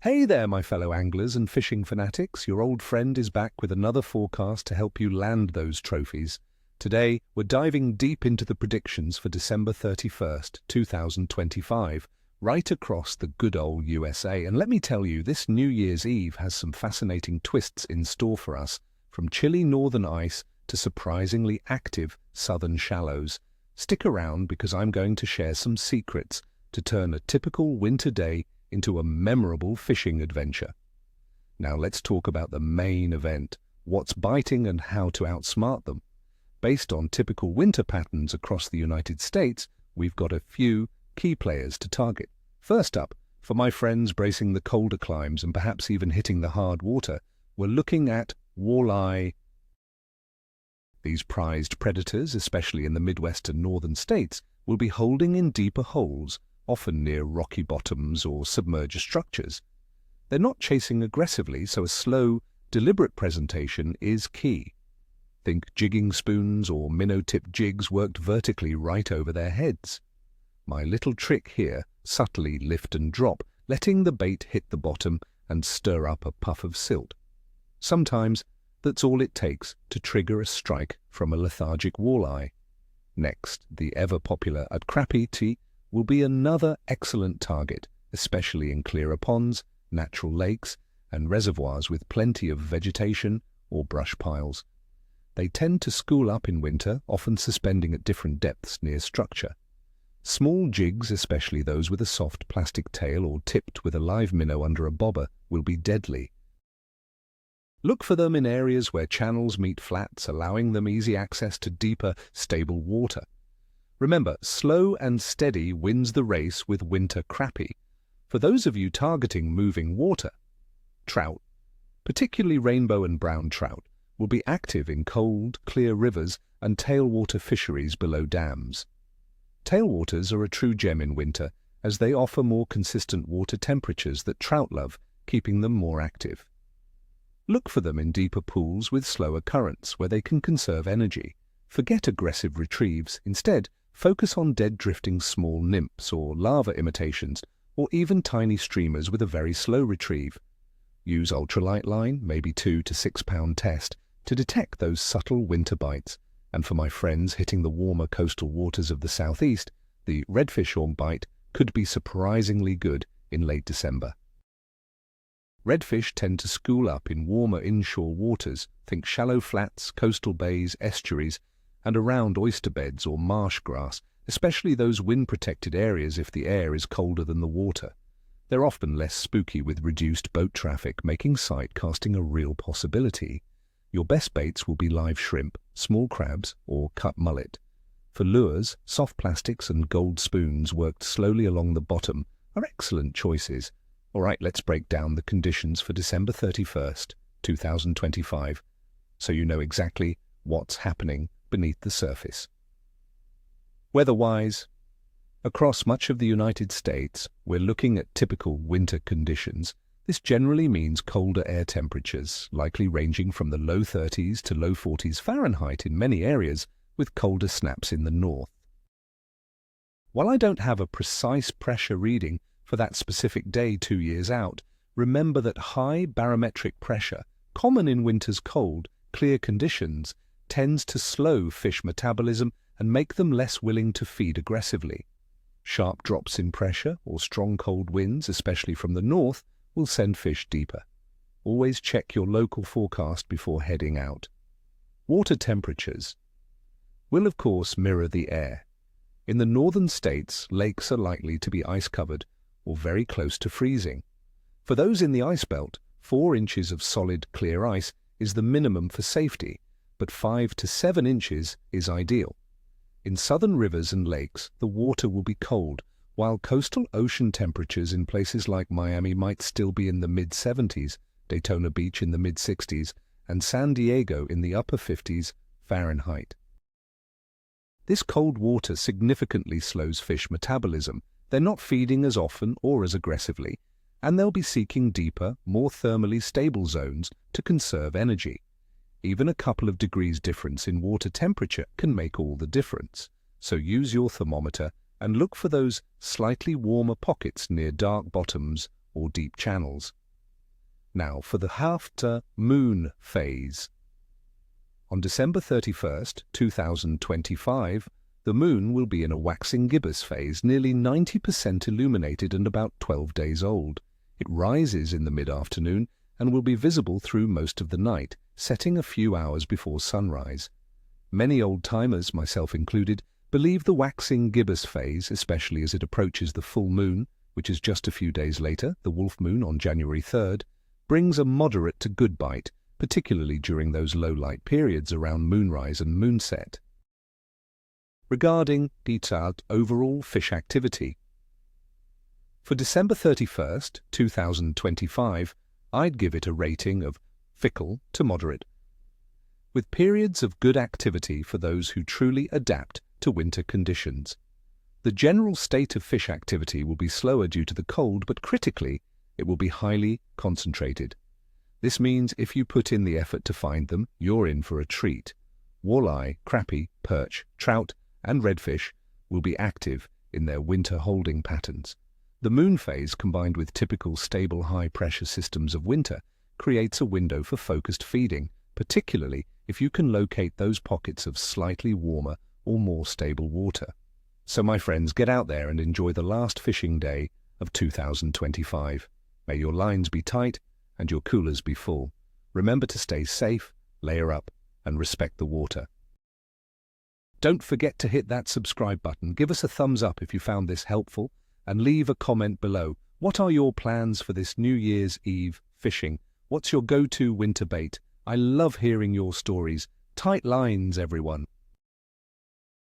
Hey there, my fellow anglers and fishing fanatics. Your old friend is back with another forecast to help you land those trophies. Today, we're diving deep into the predictions for December 31st, 2025, right across the good old USA. And let me tell you, this New Year's Eve has some fascinating twists in store for us, from chilly northern ice to surprisingly active southern shallows. Stick around because I'm going to share some secrets to turn a typical winter day into a memorable fishing adventure. Now let's talk about the main event, what's biting and how to outsmart them. Based on typical winter patterns across the United States, we've got a few key players to target. First up, for my friends bracing the colder climes and perhaps even hitting the hard water, we're looking at walleye. These prized predators, especially in the Midwest and northern states, will be holding in deeper holes, often near rocky bottoms or submerged structures. They're not chasing aggressively, so a slow, deliberate presentation is key. Think jigging spoons or minnow-tip jigs worked vertically right over their heads. My little trick here, subtly lift and drop, letting the bait hit the bottom and stir up a puff of silt. Sometimes that's all it takes to trigger a strike from a lethargic walleye. Next, the ever-popular Crappie will be another excellent target, especially in clearer ponds, natural lakes, and reservoirs with plenty of vegetation or brush piles. They tend to school up in winter, often suspending at different depths near structure. Small jigs, especially those with a soft plastic tail or tipped with a live minnow under a bobber, will be deadly. Look for them in areas where channels meet flats, allowing them easy access to deeper, stable water. Remember, slow and steady wins the race with winter crappie. For those of you targeting moving water, trout, particularly rainbow and brown trout, will be active in cold, clear rivers and tailwater fisheries below dams. Tailwaters are a true gem in winter, as they offer more consistent water temperatures that trout love, keeping them more active. Look for them in deeper pools with slower currents, where they can conserve energy. Forget aggressive retrieves. Instead, focus on dead drifting small nymphs or lava imitations, or even tiny streamers with a very slow retrieve. Use ultralight line, maybe 2 to 6 pound test, to detect those subtle winter bites. And for my friends hitting the warmer coastal waters of the southeast, the redfish bite could be surprisingly good in late December. Redfish tend to school up in warmer inshore waters, think shallow flats, coastal bays, estuaries, and around oyster beds or marsh grass, especially those wind-protected areas if the air is colder than the water. They're often less spooky with reduced boat traffic, making sight casting a real possibility. Your best baits will be live shrimp, small crabs, or cut mullet. For lures, soft plastics and gold spoons worked slowly along the bottom are excellent choices. All right, let's break down the conditions for December 31st, 2025, so you know exactly what's happening beneath the surface. Weather-wise, across much of the United States, we're looking at typical winter conditions. This generally means colder air temperatures, likely ranging from the low 30s to low 40s Fahrenheit in many areas, with colder snaps in the north. While I don't have a precise pressure reading for that specific day 2 years out, remember that high barometric pressure, common in winter's cold, clear conditions, tends to slow fish metabolism and make them less willing to feed aggressively. Sharp drops in pressure or strong cold winds, especially from the north, will send fish deeper. Always check your local forecast before heading out. Water temperatures will, of course, mirror the air. In the northern states, lakes are likely to be ice-covered or very close to freezing. For those in the ice belt, 4 inches of solid, clear ice is the minimum for safety, but 5 to 7 inches is ideal. In southern rivers and lakes, the water will be cold, while coastal ocean temperatures in places like Miami might still be in the mid-70s, Daytona Beach in the mid-60s, and San Diego in the upper 50s Fahrenheit. This cold water significantly slows fish metabolism. They're not feeding as often or as aggressively, and they'll be seeking deeper, more thermally stable zones to conserve energy. Even a couple of degrees difference in water temperature can make all the difference. So use your thermometer and look for those slightly warmer pockets near dark bottoms or deep channels. Now for the after-moon phase. On December 31st, 2025, the moon will be in a waxing gibbous phase, nearly 90% illuminated and about 12 days old. It rises in the mid-afternoon and will be visible through most of the night, setting a few hours before sunrise. Many old-timers, myself included, believe the waxing gibbous phase, especially as it approaches the full moon, which is just a few days later, the wolf moon on January 3rd, brings a moderate to good bite, particularly during those low-light periods around moonrise and moonset. Regarding detailed overall fish activity. For December 31st, 2025, I'd give it a rating of fickle to moderate, with periods of good activity for those who truly adapt to winter conditions. The general state of fish activity will be slower due to the cold, but critically, it will be highly concentrated. This means if you put in the effort to find them, you're in for a treat. Walleye, crappie, perch, trout, and redfish will be active in their winter holding patterns. The moon phase, combined with typical stable high-pressure systems of winter, creates a window for focused feeding, particularly if you can locate those pockets of slightly warmer or more stable water. So my friends, get out there and enjoy the last fishing day of 2025. May your lines be tight and your coolers be full. Remember to stay safe, layer up, and respect the water. Don't forget to hit that subscribe button, give us a thumbs up if you found this helpful, and leave a comment below. What are your plans for this New Year's Eve fishing? What's your go-to winter bait? I love hearing your stories. Tight lines, everyone.